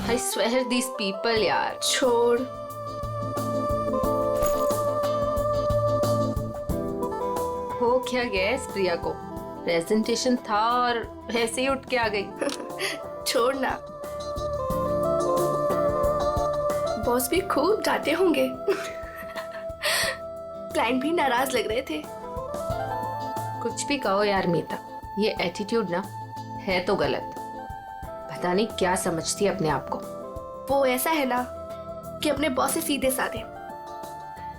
I swear these people यार। छोड़। हो क्या गया इस प्रिया को? प्रेजेंटेशन था और ऐसे ही उठ के आ गई। छोड़ ना, बॉस भी खूब डांटे होंगे। क्लाइंट भी नाराज लग रहे थे। कुछ भी कहो यार मीता, ये एटीट्यूड ना है तो गलत। पता नहीं क्या समझती है अपने आप को। वो ऐसा है ना कि अपने बॉस से सीधे साधे,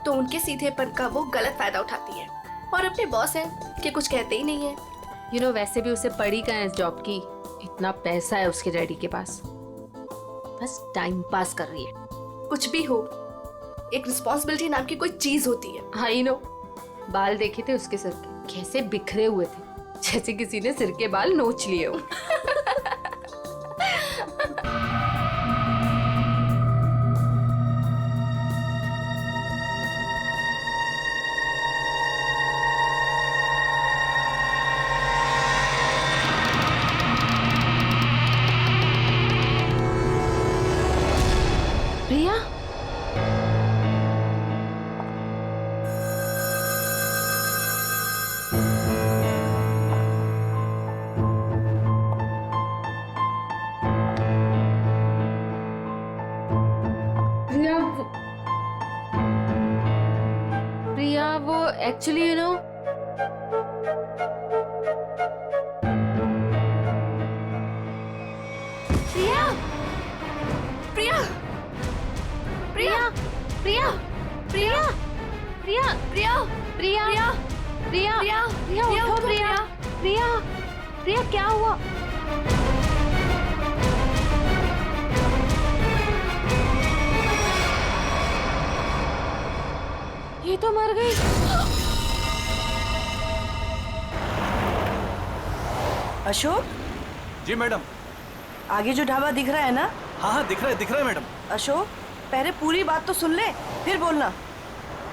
तो उनके सीधेपन का वो गलत फायदा उठाती है। और अपने बॉस है कि कुछ कहते ही नहीं है। यू नो वैसे भी उसे पड़ी कहाँ है इस जॉब की, इतना पैसा है उसके डैडी के पास, बस टाइम पास कर रही है। कुछ भी हो, एक रिस्पॉन्सिबिलिटी नाम की कोई चीज होती है। आई नो, बाल देखे थे उसके सर के, कैसे बिखरे हुए थे, जैसे किसी ने सिर के बाल नोच लिए हो। प्रिया, प्रिया वो एक्चुअली यू नो प्रिया, प्रिया, प्रिया, प्रिया, प्रिया, प्रिया प्रिया, प्रिया प्रिया, प्रिया प्रिया, प्रिया उठो प्रिया। प्रिया प्रिया क्या हुआ? ये तो मर गई। अशोक, जी मैडम। आगे जो ढाबा दिख रहा है ना? हाँ हाँ दिख रहा है मैडम। अशोक, पहले पूरी बात तो सुन ले, फिर बोलना।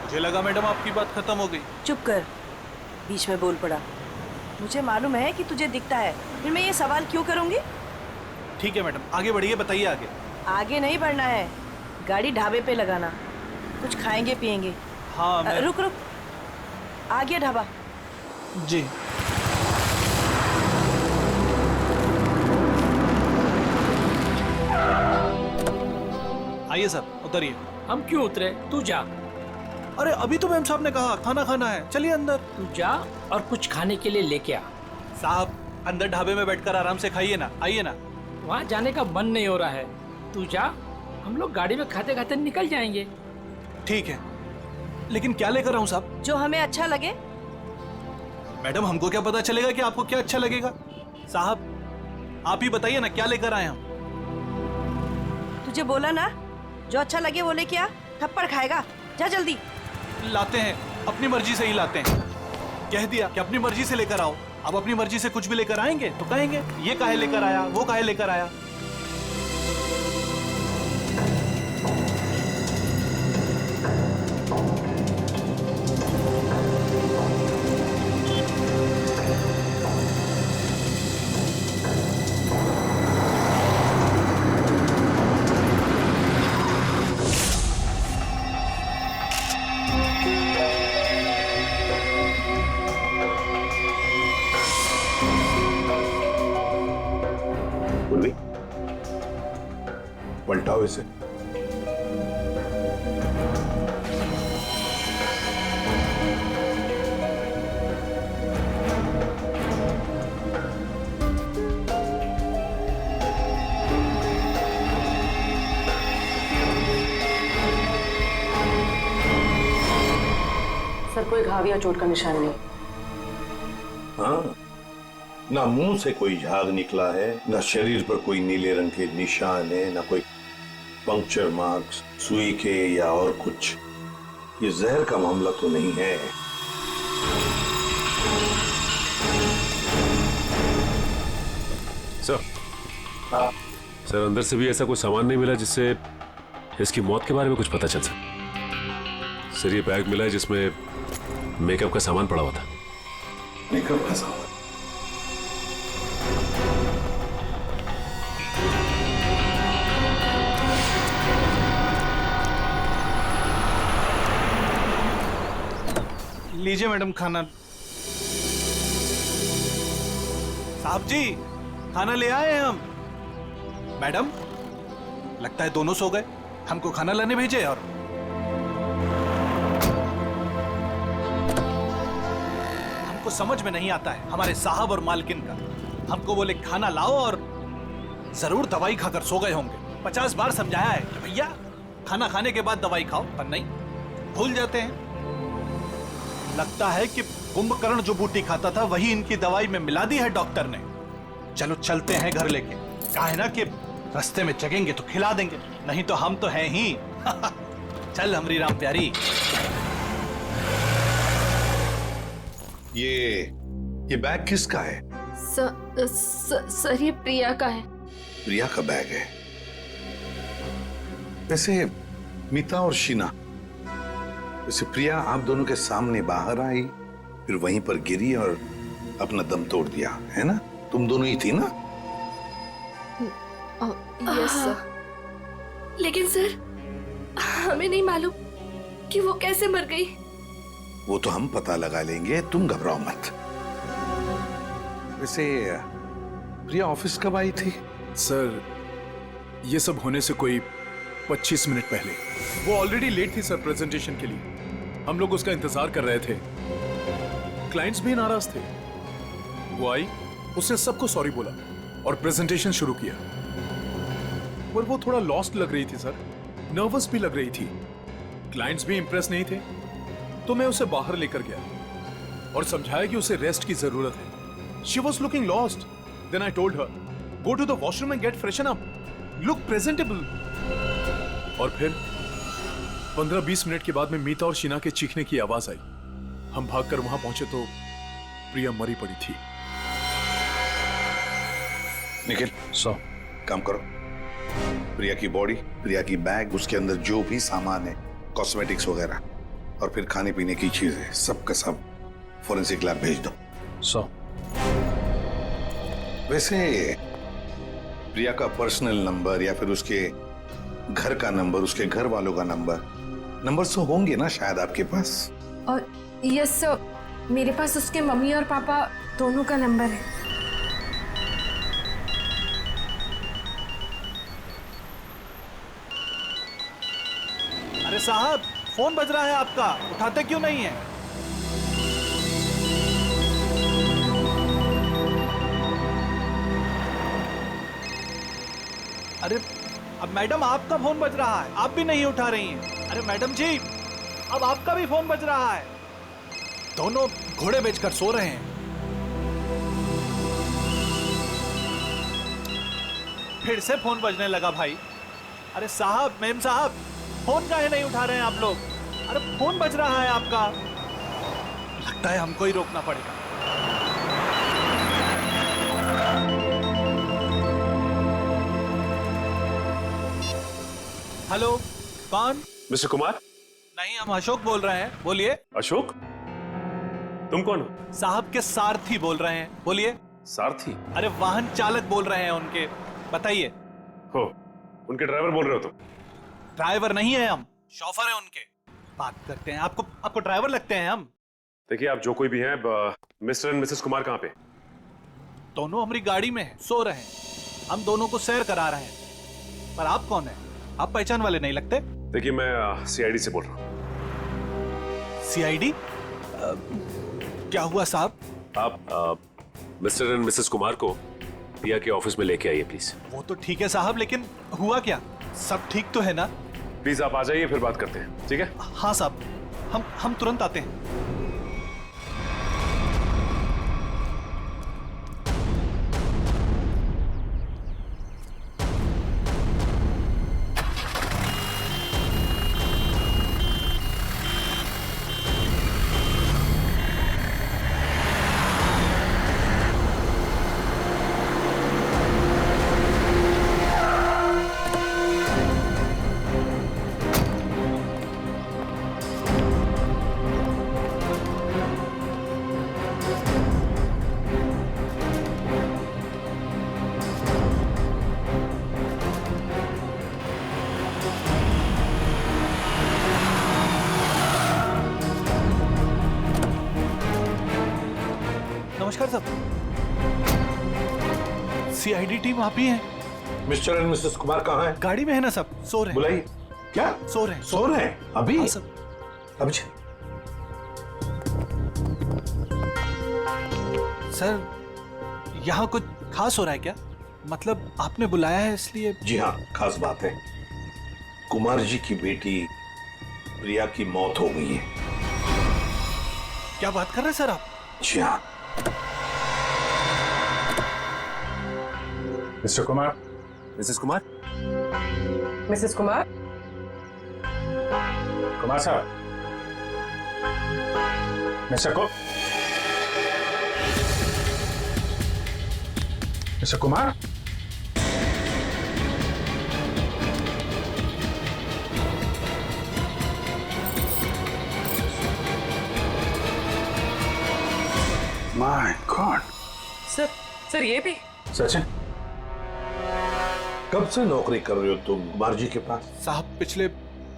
मुझे लगा मैडम आपकी बात खत्म हो गई। चुप कर, बीच में बोल पड़ा। मुझे मालूम है कि तुझे दिखता है, फिर मैं ये सवाल क्यों करूंगी? ठीक है मैडम, आगे बढ़िए, बताइए आगे। आगे नहीं बढ़ना है, गाड़ी ढाबे पे लगाना, कुछ खाएंगे पिएंगे। हाँ मैं... रुक रुक, आ गया ढाबा। जी। आइए सर, उतरिए। हम क्यों उतरे? तू जा। अरे अभी तो मैम साहब ने कहा खाना खाना है, चलिए अंदर। तू जा और कुछ खाने के लिए लेके आ। साहब अंदर ढाबे में बैठकर आराम से खाइए ना, आइए ना। वहाँ जाने का मन नहीं हो रहा है, तू जा, हम लोग गाड़ी में खाते खाते निकल जाएंगे। ठीक है, लेकिन क्या लेकर आऊं साहब? जो हमें अच्छा लगे। मैडम हमको क्या पता चलेगा कि आपको क्या अच्छा लगेगा? साहब आप ही बताइए ना, क्या लेकर आए हम? तुझे बोला ना, जो अच्छा लगे वो लेके आ, थप्पड़ खाएगा। जा जल्दी। लाते हैं, अपनी मर्जी से ही लाते हैं। कह दिया कि अपनी मर्जी से लेकर आओ। अब अपनी मर्जी से कुछ भी लेकर आएंगे तो कहेंगे ये काहे लेकर आया, वो काहे लेकर आया। पलटाओ इसे। सर, कोई घाव या चोट का निशान नहीं। हाँ, ना मुंह से कोई झाग निकला है, ना शरीर पर कोई नीले रंग के निशान है, ना कोई पंक्चर मार्क्स, सुई के या और कुछ। ये जहर का मामला तो नहीं है। सर, सर अंदर से भी ऐसा कोई सामान नहीं मिला जिससे इसकी मौत के बारे में कुछ पता चल सके। सर ये बैग मिला है जिसमें मेकअप का सामान पड़ा हुआ था। मेकअप का सामान? लीजिए मैडम खाना। साहब जी खाना ले आए हैं हम। मैडम लगता है दोनों सो गए, हमको खाना लाने भेजे। और हमको समझ में नहीं आता है हमारे साहब और मालकिन का। हमको बोले खाना लाओ और जरूर दवाई खाकर सो गए होंगे। 50 बार समझाया है कि भैया खाना खाने के बाद दवाई खाओ, पर नहीं, भूल जाते हैं। लगता है कि कुंभकर्ण जो बूटी खाता था वही इनकी दवाई में मिला दी है डॉक्टर ने। चलो चलते हैं घर लेके। कहा है ना कि रास्ते में जगेंगे तो खिला देंगे, नहीं तो हम तो हैं ही। चल हमरी राम प्यारी। ये बैग किसका है? सर ये प्रिया का है। प्रिया का बैग है। वैसे मीता और शीना, वैसे प्रिया आप दोनों के सामने बाहर आई, फिर वहीं पर गिरी और अपना दम तोड़ दिया, है ना? तुम दोनों ही थी ना? Yes sir. लेकिन सर हमें नहीं मालूम कि वो कैसे मर गई। वो तो हम पता लगा लेंगे, तुम घबराओ मत। वैसे प्रिया ऑफिस कब आई थी? सर ये सब होने से कोई 25 मिनट पहले। वो ऑलरेडी लेट थी सर प्रेजेंटेशन के लिए। हम लोग उसका इंतजार कर रहे थे। क्लाइंट्स भी नाराज थे। वो आई, उसने सबको सॉरी बोला और प्रेजेंटेशन शुरू किया। पर वो थोड़ा लॉस्ट लग रही थी सर, नर्वस भी लग रही थी। क्लाइंट्स भी इंप्रेस नहीं थे, तो मैं उसे बाहर लेकर गया और समझाया कि उसे रेस्ट की जरूरत है। She was looking lost. Then I told her, go to the washroom and get freshen up. Look presentable. और फिर 15-20 मिनट के बाद में मीता और शीना के चीखने की आवाज आई। हम भागकर वहां पहुंचे तो प्रिया मरी पड़ी थी। निखिल, काम करो। प्रिया की बॉडी, प्रिया की बैग, उसके अंदर जो भी सामान है, कॉस्मेटिक्स वगैरह, और फिर खाने पीने की चीजें, सब का सब फॉरेंसिक लैब भेज दो। वैसे प्रिया का पर्सनल नंबर या फिर उसके घर का नंबर, उसके घर वालों का नंबर तो होंगे ना शायद आपके पास? और यस सर, मेरे पास उसके मम्मी और पापा दोनों का नंबर है। अरे साहब फोन बज रहा है आपका, उठाते क्यों नहीं है? अरे अब मैडम आपका फोन बज रहा है, आप भी नहीं उठा रही हैं। अरे मैडम जी अब आपका भी फोन बज रहा है। दोनों घोड़े बेचकर सो रहे हैं। फिर से फोन बजने लगा भाई। अरे साहब, मेम साहब, फोन काहे नहीं उठा रहे हैं आप लोग? अरे फोन बज रहा है आपका। लगता है हमको ही रोकना पड़ेगा। हेलो, कौन? मिस्टर कुमार? नहीं, हम अशोक बोल रहे हैं, बोलिए। अशोक? तुम कौन हो? साहब के सारथी बोल रहे हैं, बोलिए। सारथी? अरे वाहन चालक बोल रहे हैं उनके, बताइए। हो, उनके ड्राइवर बोल रहे हो तुम? ड्राइवर नहीं है हम, शॉफर है उनके। बात करते हैं, आपको ड्राइवर लगते हैं हम। देखिए आप जो कोई भी हैं, मिस्टर एंड मिसेस कुमार कहाँ पे? दोनों हमारी गाड़ी में हैं, सो रहे हैं। हम दोनों को सैर करा रहे हैं। पर आप कौन हैं? आप पहचान वाले नहीं लगते। देखिए मैं सीआईडी से बोल रहा हूँ। सीआईडी? क्या हुआ साहब? आप मिस्टर एंड मिसेस कुमार को प्रिया के ऑफिस में लेके आइए प्लीज। वो तो ठीक है साहब, लेकिन हुआ क्या? सब ठीक तो है ना? प्लीज आप आ जाइए, फिर बात करते हैं, ठीक है? हाँ साहब, हम तुरंत आते हैं। इंस्पेक्टर साहब, सीआईडी टीम आप ही हैं। मिस्टर एंड मिसेस कुमार कहाँ हैं? गाड़ी में है ना सब, सो रहे हैं। बुलाइए। क्या? सो रहे हैं। सो रहे हैं अभी? हाँ, सब। अभी सर, यहाँ कुछ खास हो रहा है क्या? मतलब आपने बुलाया है इसलिए? जी हाँ, खास बात है। कुमार जी की बेटी प्रिया की मौत हो गई है। क्या बात कर रहे हैं सर आप? जी हाँ। Mister Kumar. Mrs Kumar. Mrs Kumar. Kumar साहब। Mister Kumar. My God. Sir ये भी? सचिन, कब से नौकरी कर रहे हो तुम कुमार जी के पास? साहब पिछले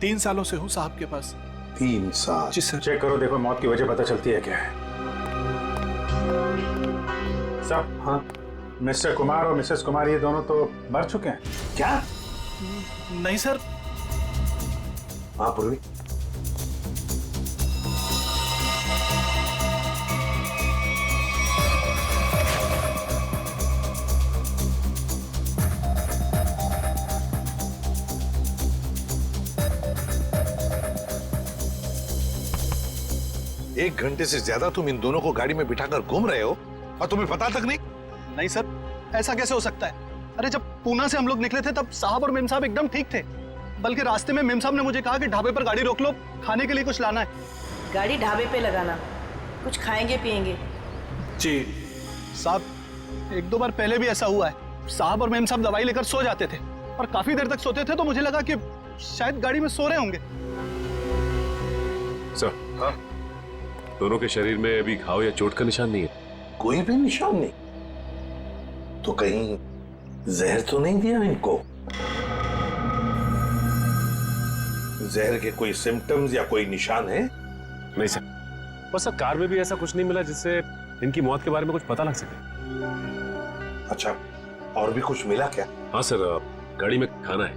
3 सालों से हूँ साहब के पास। 3 साल? जी सर। चेक करो, देखो मौत की वजह पता चलती है क्या है। साहब, हाँ। मिस्टर कुमार और मिसेस कुमार ये दोनों तो मर चुके हैं। क्या? नहीं सर। हाँ पूर्वी। एक घंटे से ज्यादा तुम इन दोनों को गाड़ी में बिठाकर घूम रहे हो और तुम्हें पता तक नहीं? नहीं सर, ऐसा कैसे हो सकता है? अरे जब पूना से हम लोग निकले थे तब साहब और मेम साहब एकदम ठीक थे। बल्कि रास्ते में मेम साहब ने मुझे कहा कि ढाबे पर गाड़ी रोक लो, खाने के लिए कुछ लाना है। गाड़ी ढाबे पे लगाना, कुछ खाएंगे पिएंगे। जी साहब, 1-2 बार पहले भी ऐसा हुआ है। साहब और मेम साहब दवाई लेकर सो जाते थे और काफी देर तक सोते थे, तो मुझे लगा कि शायद गाड़ी में सो रहे होंगे। सर, हाँ? दोनों के शरीर में अभी घाव या चोट का निशान नहीं है? कोई भी निशान नहीं। तो कहीं जहर तो नहीं दिया इनको? जहर के कोई सिम्टम्स या कोई निशान है? नहीं सर, बस सर कार में भी ऐसा कुछ नहीं मिला जिससे इनकी मौत के बारे में कुछ पता लग सके। अच्छा, और भी कुछ मिला क्या? हाँ सर, गाड़ी में खाना है,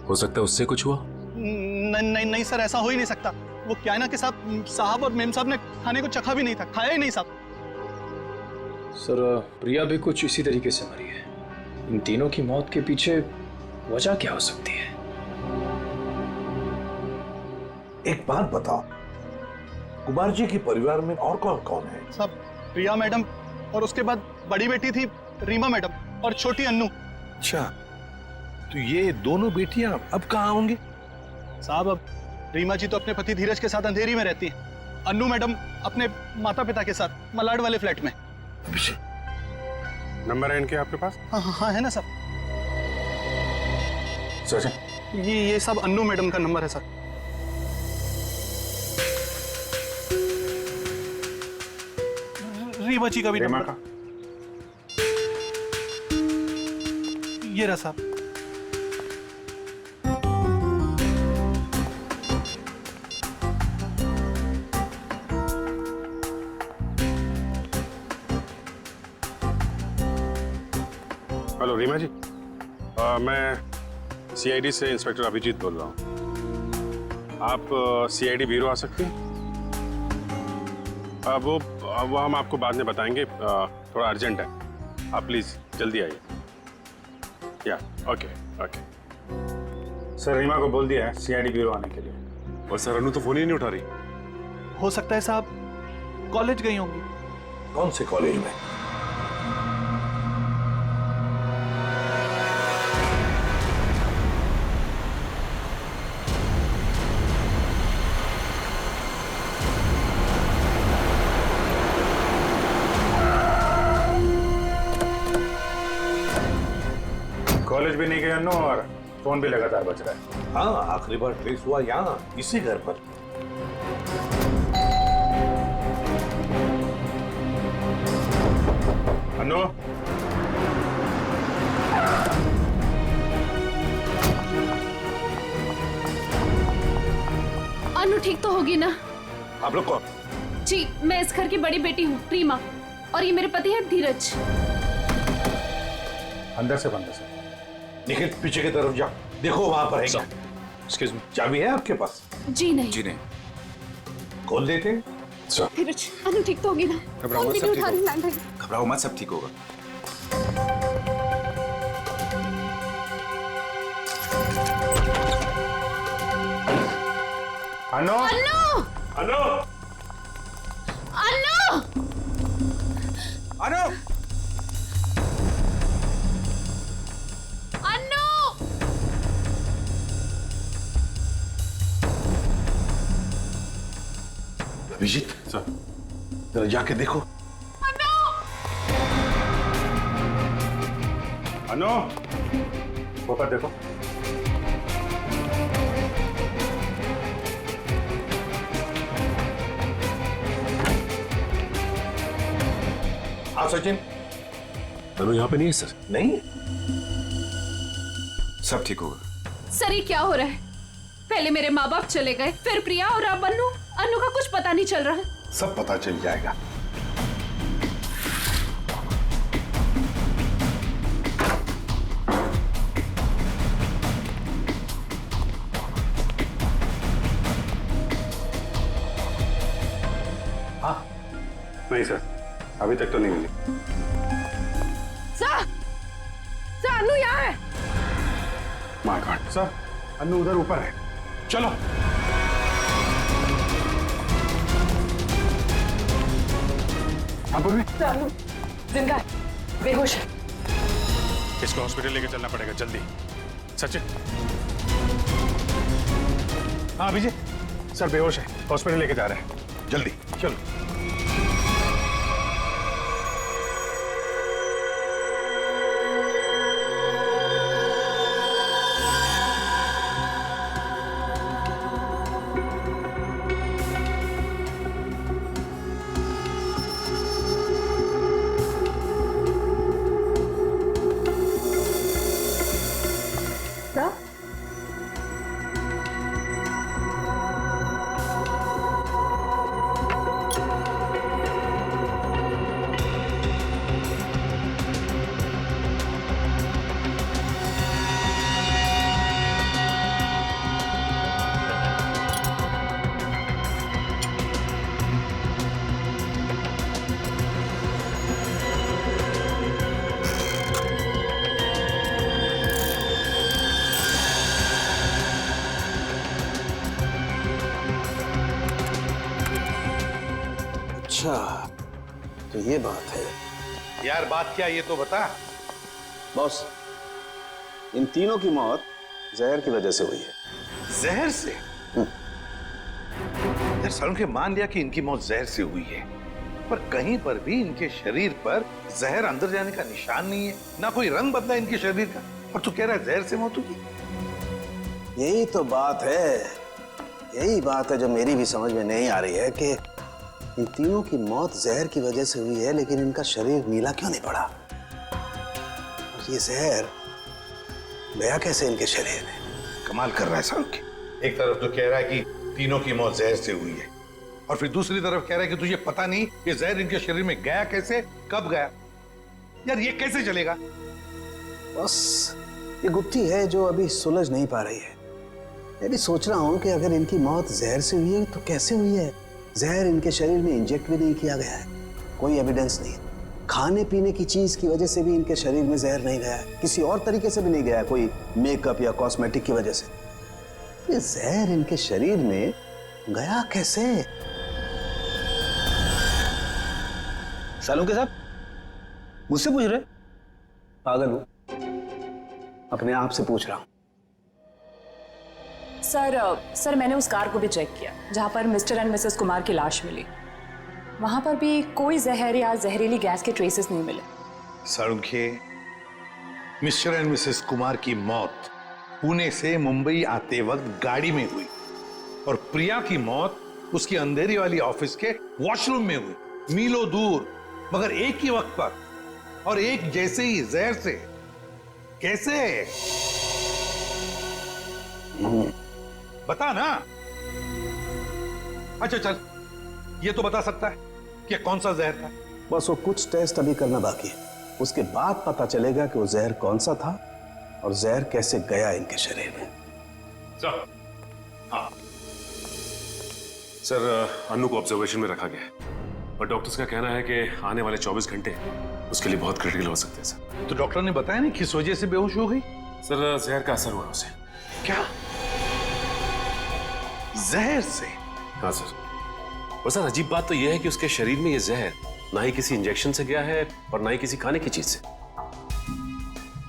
हो सकता है उससे कुछ हुआ। नहीं सर, ऐसा हो ही नहीं सकता। वो क्या है ना कि साहब और मेम साहब ने खाने को चखा भी नहीं था, खाया ही नहीं साहब। सर, प्रिया भी कुछ इसी तरीके से मरी है। इन तीनों की मौत के पीछे वजह क्या हो सकती है? एक बात बताओ, कुमार जी के परिवार में और कौन कौन है? साहब, प्रिया मैडम और उसके बाद बड़ी बेटी थी रीमा मैडम और छोटी अन्नू। अच्छा, तो ये दोनों बेटियां अब कहाँ होंगी? साहब, अब रीमा जी तो अपने पति धीरज के साथ अंधेरी में रहती हैं। अन्नू मैडम अपने माता पिता के साथ मलाड वाले फ्लैट में। नंबर है इनके आपके पास? हाँ है ना सर। सचिन, ये सब अन्नू मैडम का नंबर है सर। रीमा जी का भी नंबर। ये रहा साहब। हेलो रीमा जी, मैं सीआईडी से इंस्पेक्टर अभिजीत बोल रहा हूँ। आप सीआईडी ब्यूरो आ सकती हैं? वो हम आपको बाद में बताएंगे, थोड़ा अर्जेंट है। आप प्लीज़ जल्दी आइए। या ओके। सर, रीमा को बोल दिया है सीआईडी ब्यूरो आने के लिए। और सर, अनु तो फोन ही नहीं उठा रही। हो सकता है साहब कॉलेज गई होंगी। कौन से कॉलेज में? कॉलेज भी नहीं गए अन्नू और फोन भी लगातार बज रहा है। हाँ, आखिरी बार ट्रेस हुआ यहाँ, इसी घर पर। अन्नू, अनु ठीक तो होगी ना? आप लोग कौन? जी, मैं इस घर की बड़ी बेटी हूँ, रीमा। और ये मेरे पति है धीरज। अंदर से बंद से। निखिल पीछे की तरफ जाओ, देखो वहां पर है क्या। Excuse me. चाबी है आपके पास? जी नहीं। जी नहीं। खोल देते हैं। धीरज, अनु ठीक तो होगी ना? घबराओ मत, सब ठीक होगा। घबराओ मत, सब ठीक होगा। अनु अनु अनु अनु अनु अनु अभिजीत सर, जरा जाके देखो। अनु ऊपर देखो। हाँ सचिन। अनु यहाँ पे नहीं है सर। नहीं, सब ठीक होगा। सर ये क्या हो रहा है? पहले मेरे माँ बाप चले गए, फिर प्रिया और अब अनु। अनु का कुछ पता नहीं चल रहा है। सब पता चल जाएगा। हाँ नहीं सर, अभी तक तो नहीं मिली। सर अनु यहाँ है। माय गॉड सर, अनु उधर ऊपर है। चलो। हाँ पूर्वी, अनु जिंदा है, बेहोश है। इसको हॉस्पिटल लेके चलना पड़ेगा जल्दी। सचिन। हाँ अभिजीत, सर बेहोश है, हॉस्पिटल लेके जा रहे हैं, जल्दी चलो। अच्छा, तो ये बात है। यार बात क्या, ये तो बता। बॉस, इन तीनों की मौत जहर की वजह से हुई है। जहर से? यार सालों के मान लिया कि इनकी मौत जहर से हुई है, पर कहीं पर भी इनके शरीर पर जहर अंदर जाने का निशान नहीं है, ना कोई रंग बदला इनके शरीर का, और तू कह रहा है जहर से मौत हुई। यही तो बात है, यही बात है जो मेरी भी समझ में नहीं आ रही है कि इन तीनों की मौत जहर की वजह से हुई है, लेकिन इनका शरीर नीला क्यों नहीं पड़ा? और ये जहर गया कैसे इनके शरीर में? कमाल कर रहा है सालों की। एक तरफ तो कह रहा है कि तीनों की मौत जहर से हुई है, और फिर दूसरी तरफ कह रहा है कि तुझे पता नहीं कि जहर इनके शरीर में गया कैसे, कब गया। यार ये कैसे चलेगा? बस ये गुत्थी है जो अभी सुलझ नहीं पा रही है। मैं भी सोच रहा हूं कि अगर इनकी मौत जहर से हुई है तो कैसे हुई है? जहर इनके शरीर में इंजेक्ट भी नहीं किया गया है, कोई एविडेंस नहीं। खाने पीने की चीज की वजह से भी इनके शरीर में जहर नहीं गया है, किसी और तरीके से भी नहीं गया है, कोई मेकअप या कॉस्मेटिक की वजह से। ये जहर इनके शरीर में गया कैसे? सालुंके साहब मुझसे पूछ रहे? पागल हूं, अपने आप से पूछ रहा हूं। सर मैंने उस कार को भी चेक किया जहां पर मिस्टर एंड मिसेस कुमार की लाश मिली। वहां पर भी कोई जहर या जहरीली गैस के ट्रेसेस नहीं मिले। Salunke, mister and Mrs Kumar की मौत पुणे से मुंबई आते वक्त गाड़ी में हुई, और प्रिया की मौत उसकी अंधेरी वाली ऑफिस के वॉशरूम में हुई, मीलों दूर, मगर एक ही वक्त पर और एक जैसे ही जहर से। कैसे? बता ना। अच्छा चल, ये तो बता सकता है कि कौन सा जहर था। बस वो कुछ टेस्ट अभी करना बाकी है, उसके बाद पता चलेगा कि वो जहर कौन सा था और जहर कैसे गया इनके शरीर में। सर, हाँ सर, अनु को ऑब्जर्वेशन में रखा गया है और डॉक्टर्स का कहना है कि आने वाले 24 घंटे उसके लिए बहुत क्रिटिकल हो सकते हैं सर। तो डॉक्टर ने बताया नहीं किस वजह से बेहोश हो गई? सर, जहर का असर हुआ उसे। क्या? जहर से? हाँ सर। और सर अजीब बात तो यह है कि उसके शरीर में यह जहर ना ही किसी इंजेक्शन से गया है और ना ही किसी खाने की चीज से।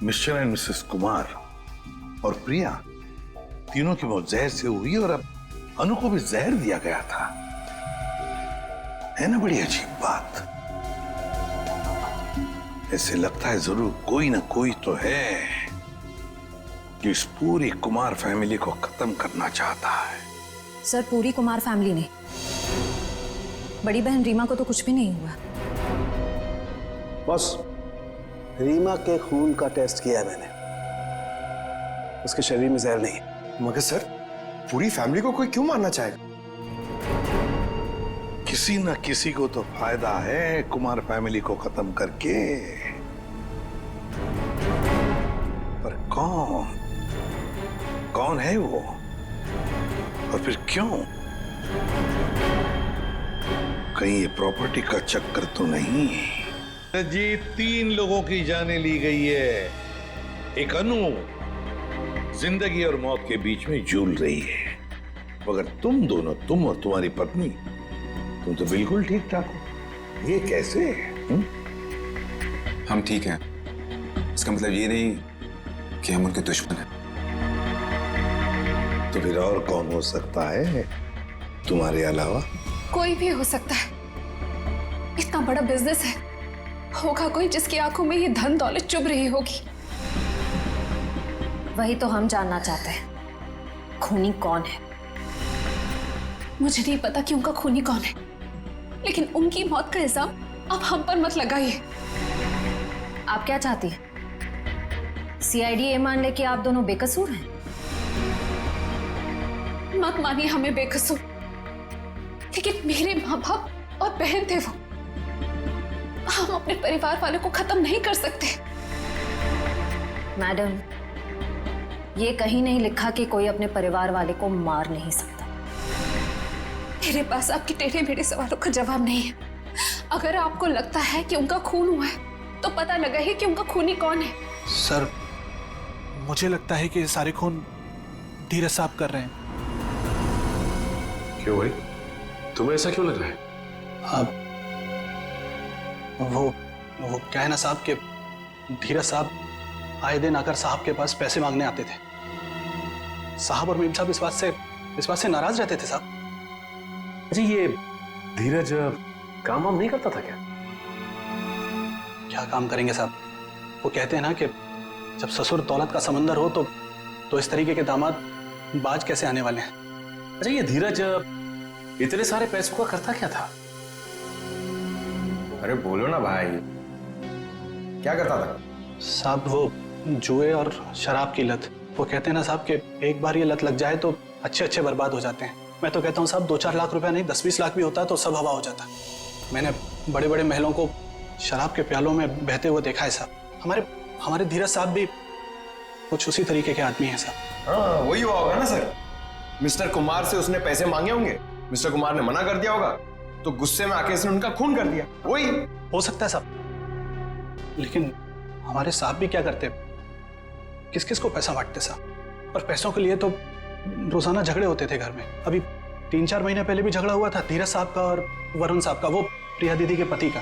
मिस्टर एंड मिसेस कुमार और प्रिया तीनों की मौत जहर से हुई और अब अनु को भी जहर दिया गया था। है ना बड़ी अजीब बात। ऐसे लगता है जरूर कोई ना कोई तो है जो इस पूरी कुमार फैमिली को खत्म करना चाहता है। सर, पूरी कुमार फैमिली नहीं, बड़ी बहन रीमा को तो कुछ भी नहीं हुआ। बस रीमा के खून का टेस्ट किया मैंने, उसके शरीर में जहर नहीं है। मगर सर, पूरी फैमिली को कोई क्यों मारना चाहेगा? किसी न किसी को तो फायदा है कुमार फैमिली को खत्म करके, पर कौन है वो और फिर क्यों? कहीं ये प्रॉपर्टी का चक्कर तो नहीं? जी 3 लोगों की जानें ली गई है। एक अनु जिंदगी और मौत के बीच में झूल रही है, मगर तुम दोनों, तुम और तुम्हारी पत्नी, तुम तो बिल्कुल ठीक ठाक हो। ये कैसे? हम ठीक हैं, इसका मतलब ये नहीं कि हम उनके दुश्मन हैं। तो फिर और कौन हो सकता है तुम्हारे अलावा? कोई भी हो सकता है, इतना बड़ा बिजनेस है, होगा कोई जिसकी आंखों में ये धन दौलत चुभ रही होगी। वही तो हम जानना चाहते हैं, खूनी कौन है? मुझे नहीं पता कि उनका खूनी कौन है, लेकिन उनकी मौत का इल्जाम अब हम पर मत लगाइए। आप क्या चाहती हैं? सीआईडी ये मान ले कि आप दोनों बेकसूर हैं? मत मानिए हमें बेकसूर, लेकिन मेरे माँ बाप और बहन थे वो, हम अपने परिवार वालों को खत्म नहीं कर सकते। मैडम, ये कहीं नहीं लिखा कि कोई अपने परिवार वाले को मार नहीं सकता। मेरे पास आपके टेढ़े मेढ़े सवालों का जवाब नहीं है। अगर आपको लगता है कि उनका खून हुआ है तो पता लगा ही कि उनका खूनी कौन है। सर, मुझे लगता है कि सारे खून धीरज साहब कर रहे हैं। क्यों भाई, तुम्हें ऐसा क्यों लग रहा है? अब वो क्या है ना साहब के धीरज साहब आए दिन आकर साहब के पास पैसे मांगने आते थे। साहब और मीम साहब इस बात से नाराज रहते थे साहब। जी, ये धीरज काम वाम नहीं करता था क्या? क्या काम करेंगे साहब? वो कहते हैं ना कि जब ससुर दौलत का समंदर हो तो इस तरीके के दामाद बाज कैसे आने वाले हैं। अच्छा, ये धीरज इतने सारे पैसों का करता क्या था? अरे बोलो ना भाई, क्या करता था? साहब वो जुए और शराब की लत। वो कहते हैं ना साहब कि एक बार ये लत लग जाए तो अच्छे बर्बाद हो जाते हैं। मैं तो कहता हूँ साहब 2-4 लाख रुपया नहीं 10-20 लाख भी होता तो सब हवा हो जाता। मैंने बड़े बड़े महलों को शराब के प्यालों में बहते हुए देखा है साहब। हमारे धीरज साहब भी कुछ उसी तरीके के आदमी हैं साहब। हाँ, वही हुआ होगा ना सर। मिस्टर कुमार से उसने पैसे मांगे होंगे, मिस्टर कुमार ने मना कर दिया होगा, तो गुस्से में आके इसने उनका खून कर दिया। वही हो सकता है साहब, लेकिन हमारे साहब भी क्या करते, किस किस को पैसा बांटते साहब। और पैसों के लिए तो रोजाना झगड़े होते थे घर में। अभी 3-4 महीने पहले भी झगड़ा हुआ था धीरज साहब का और वरुण साहब का, वो प्रिया दीदी के पति का।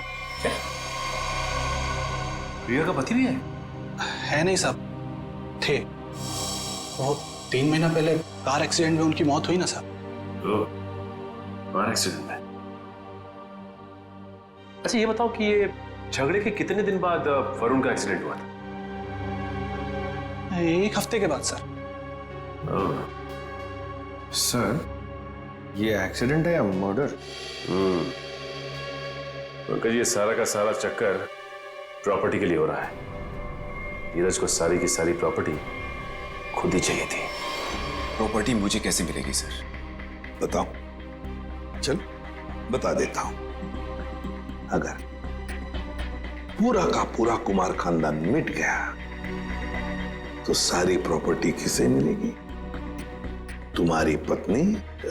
प्रिया का पति भी है नहीं साहब, थे। वो 3 महीना पहले कार एक्सीडेंट में उनकी मौत हुई ना साहब। कार एक्सीडेंट में? अच्छा, ये बताओ कि ये झगड़े के कितने दिन बाद वरुण का एक्सीडेंट हुआ था? 1 हफ्ते के बाद सर। सर, ये एक्सीडेंट है या मर्डर? पंकज, ये सारा का सारा चक्कर प्रॉपर्टी के लिए हो रहा है। धीरज को सारी की सारी प्रॉपर्टी खुद ही चाहिए थी। प्रॉपर्टी मुझे कैसे मिलेगी सर? बताओ, चल बता देता हूं। अगर पूरा का पूरा कुमार खानदान मिट गया तो सारी प्रॉपर्टी किसे मिलेगी? तुम्हारी पत्नी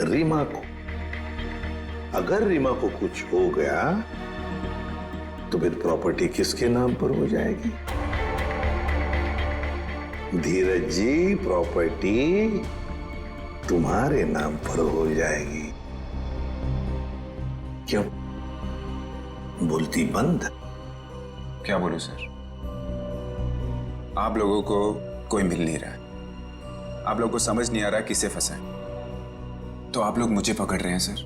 रीमा को। अगर रीमा को कुछ हो गया तो फिर प्रॉपर्टी किसके नाम पर हो जाएगी? धीरज जी, प्रॉपर्टी तुम्हारे नाम पर हो जाएगी। क्यों बोलती बंद? क्या बोलूं सर, आप लोगों को कोई मिल नहीं रहा है, आप लोगों को समझ नहीं आ रहा है किससे फंसा है, तो आप लोग मुझे पकड़ रहे हैं सर।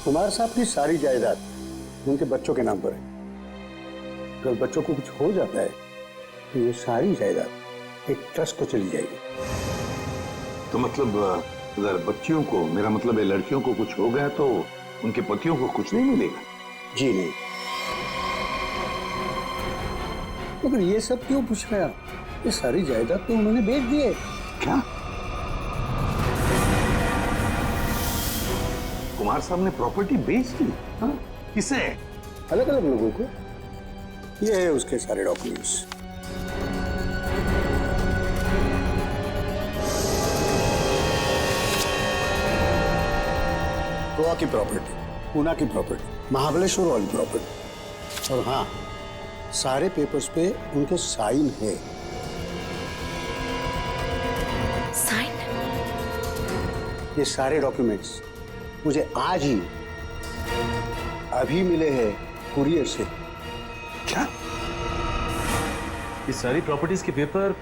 कुमार साहब की सारी जायदाद उनके बच्चों के नाम पर है। अगर बच्चों को कुछ हो जाता है तो ये सारी जायदाद एक ट्रस्ट को चली जाएगी। तो मतलब अगर बच्चियों को, मेरा मतलब है लड़कियों को कुछ हो गया तो उनके पतियों को कुछ नहीं मिलेगा? जी नहीं। मगर ये सब क्यों पूछ रहे हैं? ये सारी जायदाद तो उन्होंने बेच दी है। क्या? कुमार साहब ने प्रॉपर्टी बेच दी? हाँ? किसे? अलग अलग लोगों को। ये है उसके सारे डॉक्यूमेंट्स। गोवा की प्रॉपर्टी, पूना की प्रॉपर्टी, महाबलेश्वर वाली प्रॉपर्टी, और हाँ, सारे पेपर्स पे उनके साइन है। साइन? ये सारे डॉक्यूमेंट्स मुझे आज ही अभी मिले हैं कुरियर से। क्या? ये सारी प्रॉपर्टीज के पेपर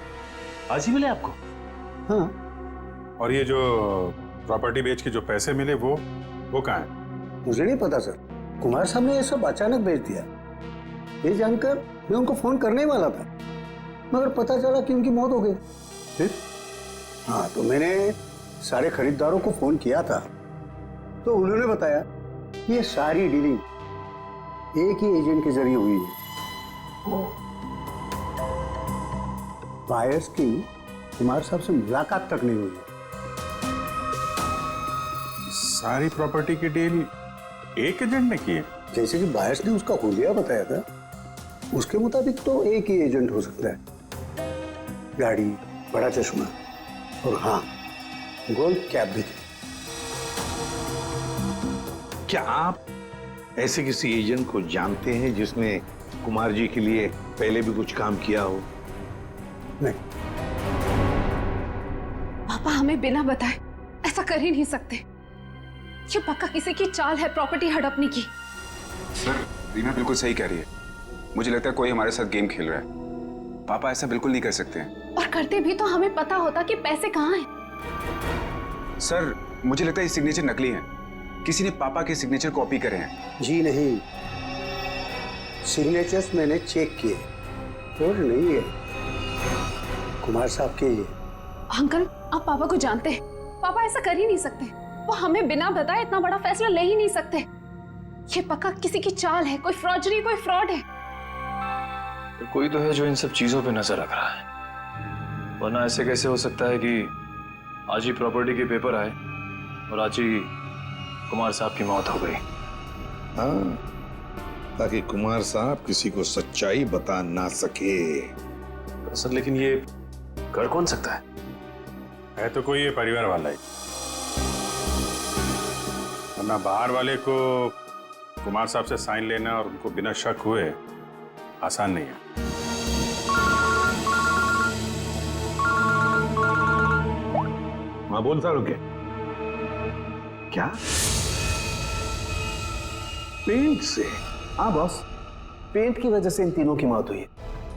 आज ही मिले आपको? हाँ। और ये जो प्रॉपर्टी बेच के जो पैसे मिले वो कहाँ है? मुझे नहीं पता सर, कुमार साहब ने ये सब अचानक भेज दिया। ये जानकर मैं उनको फोन करने वाला था, मगर पता चला कि उनकी मौत हो गई। फिर हाँ, तो मैंने सारे खरीदारों को फोन किया था, तो उन्होंने बताया कि ये सारी डीलिंग एक ही एजेंट के जरिए हुई है। बायर्स की कुमार साहब से मुलाकात तक नहीं हुई। सारी प्रॉपर्टी की डील एक एजेंट ने की है? जैसे कि बायर्स ने उसका हुलिया बताया था, उसके मुताबिक तो एक ही एजेंट हो सकता है। गाड़ी, बड़ा चश्मा और हाँ, गोल्ड कैप भी थी। क्या आप ऐसे किसी एजेंट को जानते हैं जिसने कुमार जी के लिए पहले भी कुछ काम किया हो? नहीं। पापा हमें बिना बताए ऐसा कर ही नहीं सकते। ये पक्का किसी की चाल है प्रॉपर्टी हड़पने की। सर, रीना बिल्कुल सही कह रही है। मुझे लगता है कोई हमारे साथ गेम खेल रहा है। पापा ऐसा बिल्कुल नहीं कर सकते हैं। और करते भी तो हमें पता होता कि पैसे कहाँ हैं। सर, मुझे लगता है ये सिग्नेचर नकली है। किसी ने पापा के सिग्नेचर कॉपी करे हैं। जी नहीं, सिग्नेचर्स मैंने चेक किए, और नहीं है कुमार साहब के ये। अंकल, आप पापा को जानते हैं, पापा ऐसा कर ही नहीं सकते। वो हमें बिना बताए इतना बड़ा फैसला ले ही नहीं सकते। ये पक्का किसी की चाल है, कोई फ्रॉडरी, कोई फ्रॉड है। कोई तो है जो इन सब चीजों पे नजर रख रहा है, वरना ऐसे कैसे हो सकता है कि आज ही प्रॉपर्टी के पेपर आए और आज ही कुमार साहब की मौत हो गई। हाँ, ताकि कुमार साहब किसी को सच्चाई बता ना सके। सर, लेकिन ये कर कौन सकता है तो कोई ये परिवार वाला ही, वरना बाहर वाले को कुमार साहब से साइन लेना और उनको बिना शक हुए आसान नहीं है। हाँ, बोल सारू के क्या? पेंट से? हाँ बॉस, पेंट की वजह से इन तीनों की मौत हुई है।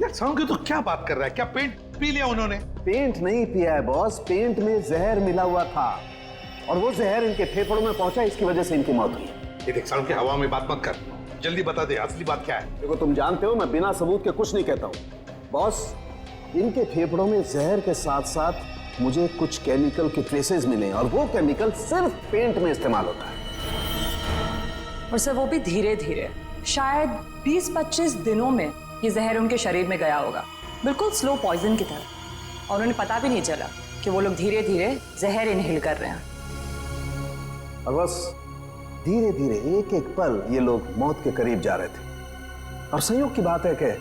यार सारू के तो क्या बात कर रहा है? क्या पेंट पी लिया उन्होंने? पेंट नहीं पिया है बॉस, पेंट में जहर मिला हुआ था और वो जहर इनके फेफड़ों में पहुंचा, इसकी वजह से इनकी मौत हुई है। ये देख सारू के, हवा में बात मत कर, जल्दी बता दे असली बात क्या है। देखो, तुम जानते हो मैं बिना सबूत के कुछ नहीं कहता हूँ। बॉस, इनके फेफड़ों में जहर के साथ साथ मुझे कुछ केमिकल के ट्रेसेस मिले और वो केमिकल सिर्फ पेंट में इस्तेमाल होता है। और सर, वो भी धीरे धीरे, शायद 20-25 दिनों में ये जहर उनके शरीर में गया होगा। बिल्कुल स्लो पॉइजन की तरह, और उन्हें पता भी नहीं चला कि वो लोग धीरे धीरे जहर इनहेल कर रहे हैं। और बस धीरे धीरे एक एक पल ये लोग मौत के करीब जा रहे थे। और संयोग की बात है कि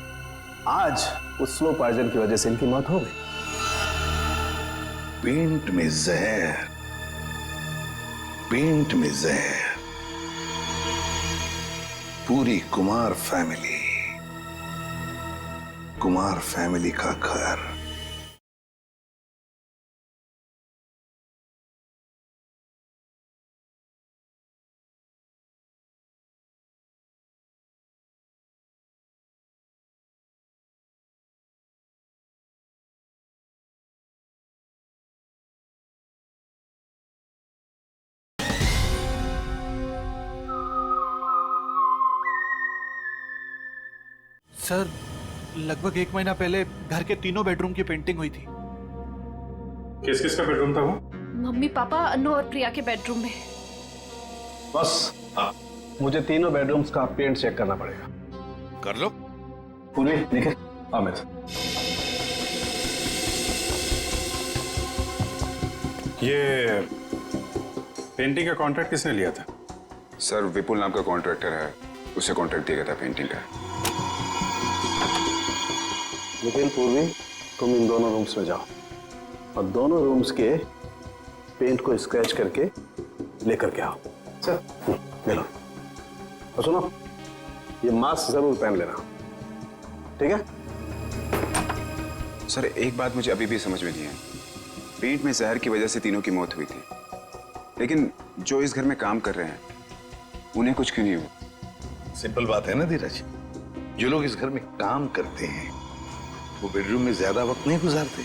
आज उस स्लो पॉइजन की वजह से इनकी मौत हो गई। पेंट में जहर, पेंट में जहर, पूरी कुमार फैमिली का घर। सर, लगभग 1 महीना पहले घर के तीनों बेडरूम की पेंटिंग हुई थी। किस किस का बेडरूम था वो? मम्मी पापा, अनु और प्रिया के बेडरूम में। बस मुझे तीनों बेडरूम्स का पेंट चेक करना पड़ेगा। कर लो। पूरी निखिल, अमित, ये पेंटिंग का कॉन्ट्रैक्ट किसने लिया था? सर, विपुल नाम का कॉन्ट्रैक्टर है, उसे कॉन्ट्रैक्ट दिया गया था पेंटिंग का। निखिल, पूर्वी, तुम इन दोनों रूम्स में जाओ और दोनों रूम्स के पेंट को स्क्रैच करके लेकर के आओ। सर, मिलो। और सुनो, ये मास्क जरूर पहन लेना, ठीक है? सर, एक बात मुझे अभी भी समझ में नहीं है। पेंट में जहर की वजह से तीनों की मौत हुई थी, लेकिन जो इस घर में काम कर रहे हैं उन्हें कुछ क्यों नहीं हुआ? सिंपल बात है ना धीरज, जो लोग इस घर में काम करते हैं वो बेडरूम में ज्यादा वक्त नहीं गुजारते।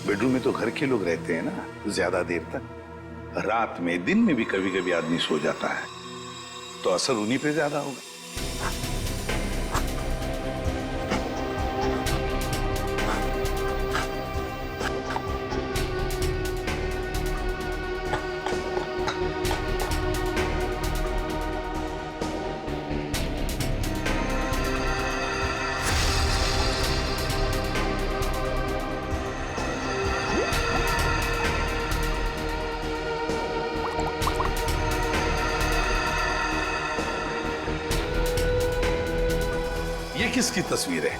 बेडरूम में तो घर के लोग रहते हैं ना ज्यादा देर तक। रात में, दिन में भी कभी कभी आदमी सो जाता है, तो असर उन्हीं पे ज्यादा होगा। किसकी तस्वीर है?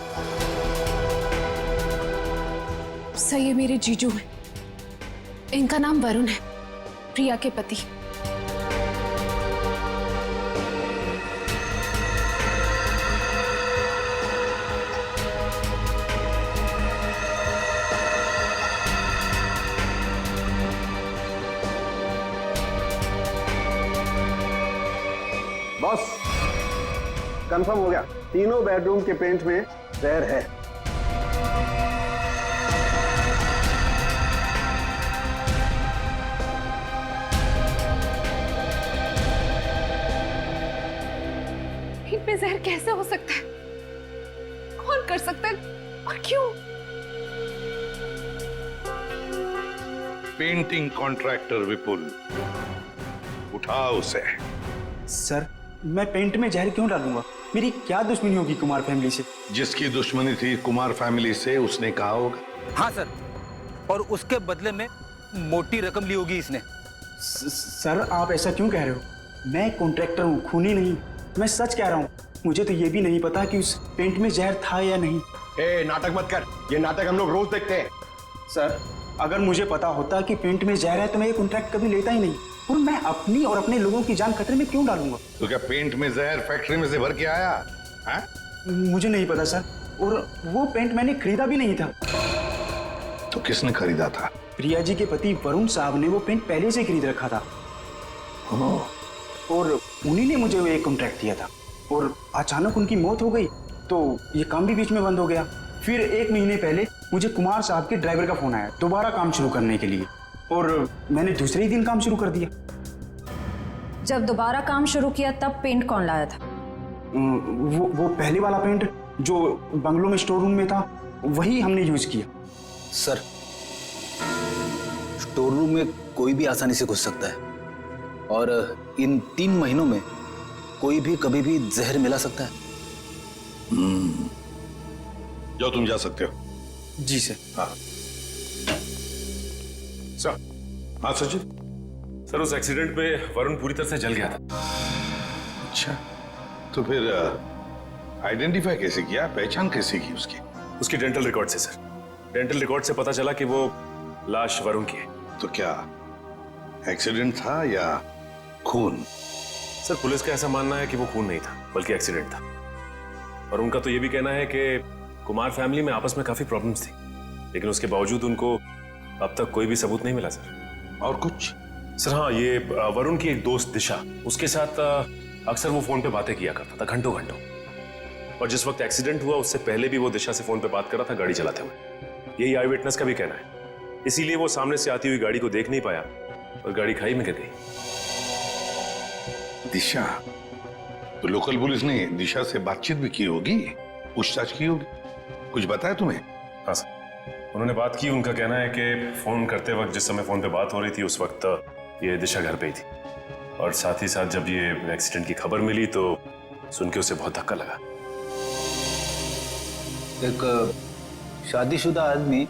सर, ये मेरे जीजू हैं। इनका नाम वरुण है, प्रिया के पति। बॉस, कंफर्म हो गया, तीनों बेडरूम के पेंट में जहर है। इनमें जहर कैसे हो सकता है? कौन कर सकता है और क्यों? पेंटिंग कॉन्ट्रैक्टर विपुल, उठाओ उसे। सर, मैं पेंट में जहर क्यों डालूंगा? मेरी क्या दुश्मनी होगी कुमार फैमिली से? जिसकी दुश्मनी थी कुमार फैमिली से उसने कहा होगा। हाँ सर, और उसके बदले में मोटी रकम ली होगी इसने। सर, आप ऐसा क्यों कह रहे हो? मैं कॉन्ट्रैक्टर हूँ, खूनी नहीं। मैं सच कह रहा हूँ। मुझे तो ये भी नहीं पता कि उस पेंट में जहर था या नहीं। नाटक मत कर, ये नाटक हम लोग रोज देखते हैं। सर, अगर मुझे पता होता कि पेंट में जहर है तो मैं ये कॉन्ट्रैक्ट कभी लेता ही नहीं। और मैं अपनी और अपने लोगों की जान खतरे में क्यों डालूंगा? तो क्या पेंट में जहर फैक्ट्री में से भर के आया है? मुझे नहीं पता सर, और वो पेंट मैंने खरीदा भी नहीं था। तो किसने खरीदा था? प्रिया जी के पति वरुण साहब ने वो पेंट पहले से खरीद रखा था। और उन्हीं ने मुझे वो एक कॉन्ट्रैक्ट दिया था, और अचानक उनकी मौत हो गई तो ये काम भी बीच में बंद हो गया। फिर 1 महीने पहले मुझे कुमार साहब के ड्राइवर का फोन आया दोबारा काम शुरू करने के लिए, और मैंने दूसरे ही दिन काम शुरू कर दिया। जब दोबारा काम शुरू किया तब पेंट कौन लाया था? वो पहले वाला पेंट जो बंगलों में स्टोर रूम में था, वही हमने यूज किया। सर, स्टोर रूम में कोई भी आसानी से घुस सकता है, और इन 3 महीनों में कोई भी कभी भी जहर मिला सकता है। जाओ, तुम जा सकते हो। जी सर। हाँ सर। हाँ सचिन। सर, उस एक्सीडेंट में वरुण पूरी तरह से जल गया था। अच्छा, तो फिर आइडेंटिफाई कैसे किया, पहचान कैसे की उसकी? उसकी डेंटल रिकॉर्ड से सर। डेंटल रिकॉर्ड से पता चला कि वो लाश वरुण की है। तो क्या एक्सीडेंट था या खून? सर, पुलिस का ऐसा मानना है कि वो खून नहीं था बल्कि एक्सीडेंट था। और उनका तो ये भी कहना है कि कुमार फैमिली में आपस में काफी प्रॉब्लम्स थी, लेकिन उसके बावजूद उनको अब तक कोई भी सबूत नहीं मिला सर। और कुछ? सर हाँ, ये वरुण की एक दोस्त दिशा, उसके साथ अक्सर वो फोन पे बातें किया करता था घंटों घंटों। और जिस वक्त एक्सीडेंट हुआ उससे पहले भी वो दिशा से फोन पे बात कर रहा था गाड़ी चलाते हुए। यही आई विटनेस का भी कहना है। इसीलिए वो सामने से आती हुई गाड़ी को देख नहीं पाया और गाड़ी खाई में गिर गई। दिशा? तो लोकल पुलिस ने दिशा से बातचीत भी की होगी, पूछताछ की होगी, कुछ बताया तुम्हें? हाँ सर, उन्होंने बात की। उनका कहना है कि फोन करते वक्त जिस समय फोन पे बात हो रही थी उस वक्त ये दिशा घर पे ही थी, और साथ ही साथ जब ये एक्सीडेंट की खबर मिली तो सुन के उसे बहुत धक्का लगा। एक शादीशुदा आदमी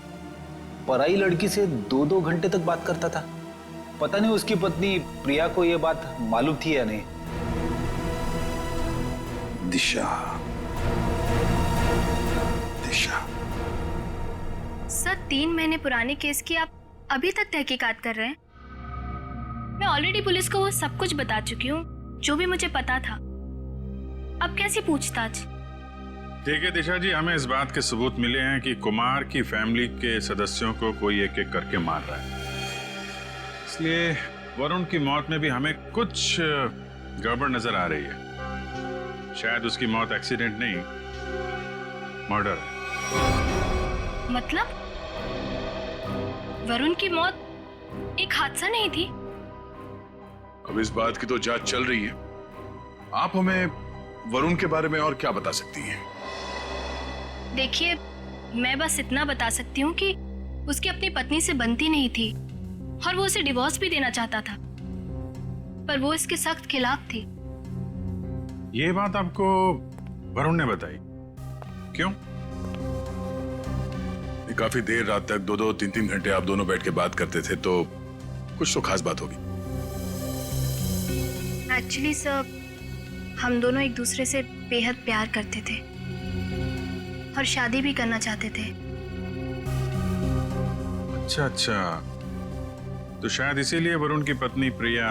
पराई लड़की से 2-2 घंटे तक बात करता था। पता नहीं उसकी पत्नी प्रिया को यह बात मालूम थी या नहीं। दिशा, दिशा। सर, 3 महीने पुराने केस की आप अभी तक तहकीकात कर रहे हैं? मैं ऑलरेडी पुलिस को वो सब कुछ बता चुकी हूँ जो भी मुझे पता था। अब कैसी पूछताछ? देखिए दिशा जी, हमें इस बात के सबूत मिले हैं कि कुमार की फैमिली के सदस्यों को कोई एक एक करके मार रहा है। इसलिए वरुण की मौत में भी हमें कुछ गड़बड़ नजर आ रही है। शायद उसकी मौत एक्सीडेंट नहीं, मर्डर है। मतलब वरुण की मौत एक हादसा नहीं थी? अब इस बात की तो जांच चल रही है। आप हमें वरुण के बारे में और क्या बता सकती हैं? देखिए, मैं बस इतना बता सकती हूँ कि उसकी अपनी पत्नी से बनती नहीं थी और वो उसे डिवोर्स भी देना चाहता था, पर वो इसके सख्त खिलाफ थी। ये बात आपको वरुण ने बताई? क्यों? काफी देर रात तक 2-2, 3-3 घंटे आप दोनों बैठ के बात करते थे, तो कुछ तो खास बात होगी। एक्चुअली सर, हम दोनों एक दूसरे से बेहद प्यार करते थे और शादी भी करना चाहते थे। अच्छा अच्छा, तो शायद इसीलिए वरुण की पत्नी प्रिया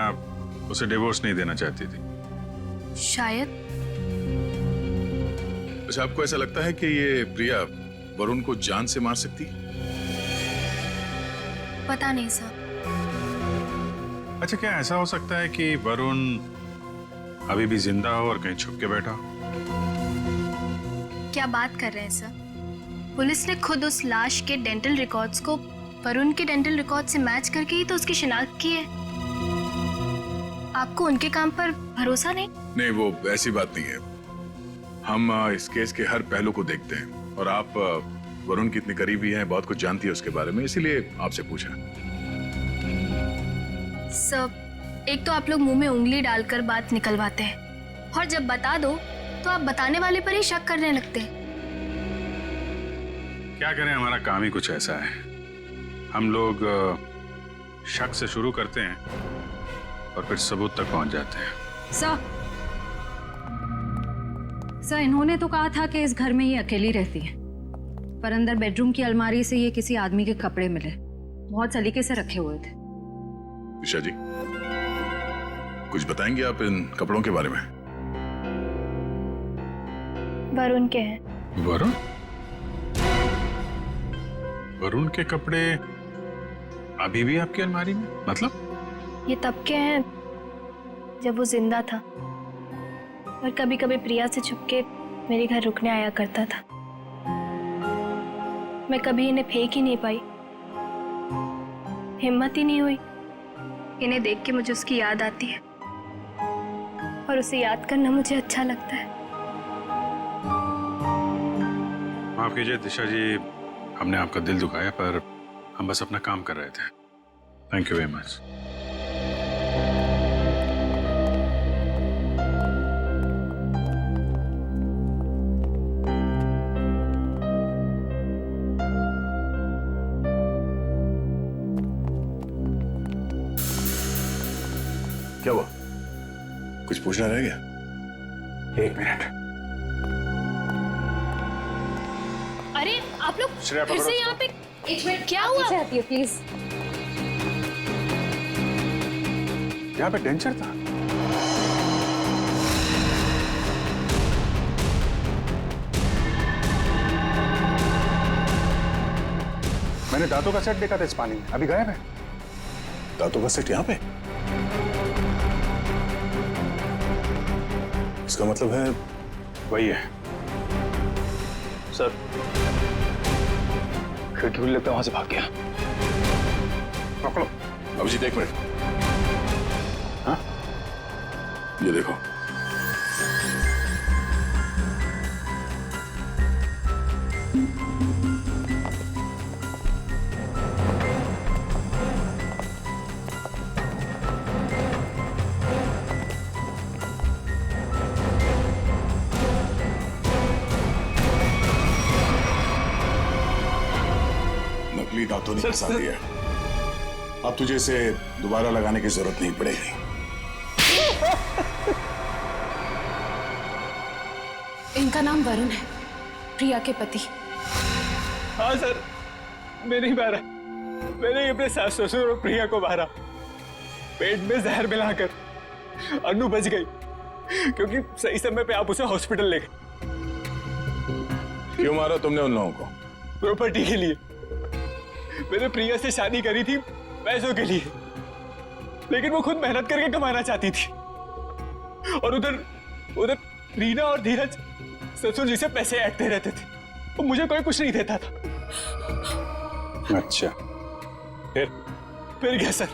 उसे डिवोर्स नहीं देना चाहती थी। शायद। अच्छा, आपको ऐसा लगता है कि ये प्रिया वरुण को जान से मार सकती? पता नहीं सर। अच्छा, क्या ऐसा हो सकता है कि वरुण अभी भी जिंदा हो और कहीं छुप के बैठा हो? क्या बात कर रहे हैं सर? पुलिस ने खुद उस लाश के डेंटल रिकॉर्ड्स को वरुण के डेंटल रिकॉर्ड से मैच करके ही तो उसकी शिनाख्त की है। आपको उनके काम पर भरोसा नहीं? नहीं, वो ऐसी बात नहीं है। हम इस केस के हर पहलू को देखते हैं, और आप वरुण की इतनी करीबी हैं, बहुत कुछ जानती है उसके बारे में, इसीलिए आपसे पूछा। सर, एक तो आप लोग मुंह में उंगली डालकर बात निकलवाते हैं, और जब बता दो तो आप बताने वाले पर ही शक करने लगते हैं। क्या करें, हमारा काम ही कुछ ऐसा है। हम लोग शक से शुरू करते हैं और फिर सबूत तक पहुंच जाते हैं। सर, इन्होंने तो कहा था कि इस घर में ये अकेली रहती है, पर अंदर बेडरूम की अलमारी से ये किसी आदमी के कपड़े मिले, बहुत सलीके से रखे हुए थे। दिशा जी, कुछ बताएंगे आप इन कपड़ों के बारे में? वरुण के हैं। वरुण? वरुण के कपड़े अभी भी आपकी अलमारी में? मतलब? ये तब के हैं जब वो जिंदा था और कभी कभी प्रिया से छुपके मेरे घर रुकने आया करता था। मैं कभी इन्हें फेंक ही नहीं पाई, हिम्मत ही नहीं हुई। इन्हें देख के मुझे उसकी याद आती है और उसे याद करना मुझे अच्छा लगता है। माफ कीजिए दिशा जी, हमने आपका दिल दुखाया, पर हम बस अपना काम कर रहे थे। Thank you very much. क्या हुआ? कुछ पूछना रह गया? 1 मिनट। अरे आप लोग श्रेया, फिर से पकड़ो यहाँ पे एक मिनट, क्या हुआ? चाहती है प्लीज। यहाँ पे डेंजर था। मैंने दांतों का सेट देखा था इस पानी में, अभी गायब है। दांतों का सेट यहाँ पे? इसका मतलब है वही है सर। खिड़की खुली लगता है, वहां से भाग गया। पकड़ो। अभिजीत 1 मिनट। हाँ, ये देखो। नकली दांतों ने फंसा दिया। अब तुझे इसे दोबारा लगाने की जरूरत नहीं पड़ेगी। इनका नाम वरुण है, प्रिया के पति। हाँ सर, मैं नहीं मारा। मैंने अपने सास ससुर और प्रिया को मारा। पेट में जहर मिलाकर। अनु बच गई क्योंकि सही समय पे आप उसे हॉस्पिटल ले गए। क्यों मारा तुमने उन लोगों को? प्रॉपर्टी के लिए। मैंने प्रिया से शादी करी थी पैसों के लिए, लेकिन वो खुद मेहनत करके कमाना चाहती थी। और उधर रीना और धीरज ससुर जी से पैसे ऐंठते रहते थे। वो मुझे कोई कुछ नहीं देता था। अच्छा, फिर क्या सर,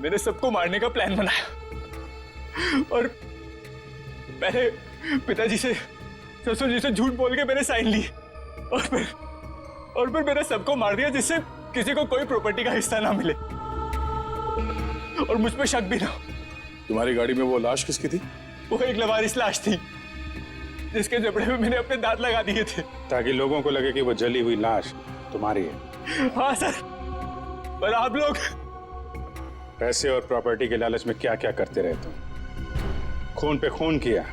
मैंने सबको मारने का प्लान बनाया और पहले पिताजी से ससुर जी से झूठ बोल के मैंने साइन लिए और फिर मैंने सबको मार दिया जिससे किसी को कोई प्रॉपर्टी का हिस्सा ना मिले और मुझ पे शक भी ना। तुम्हारी गाड़ी में वो लाश किसकी थी? वो एक लवारिस लाश थी जिसके जबड़े में मैंने अपने दांत लगा दिए थे ताकि लोगों को लगे कि वो जली हुई लाश तुम्हारी है। हाँ सर, पर आप लोग पैसे और प्रॉपर्टी के लालच में क्या क्या करते रहे तुम? खून पे खून किया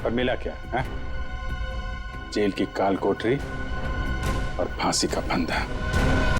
और मिला क्या है? जेल की काल कोठरी और फांसी का फंदा।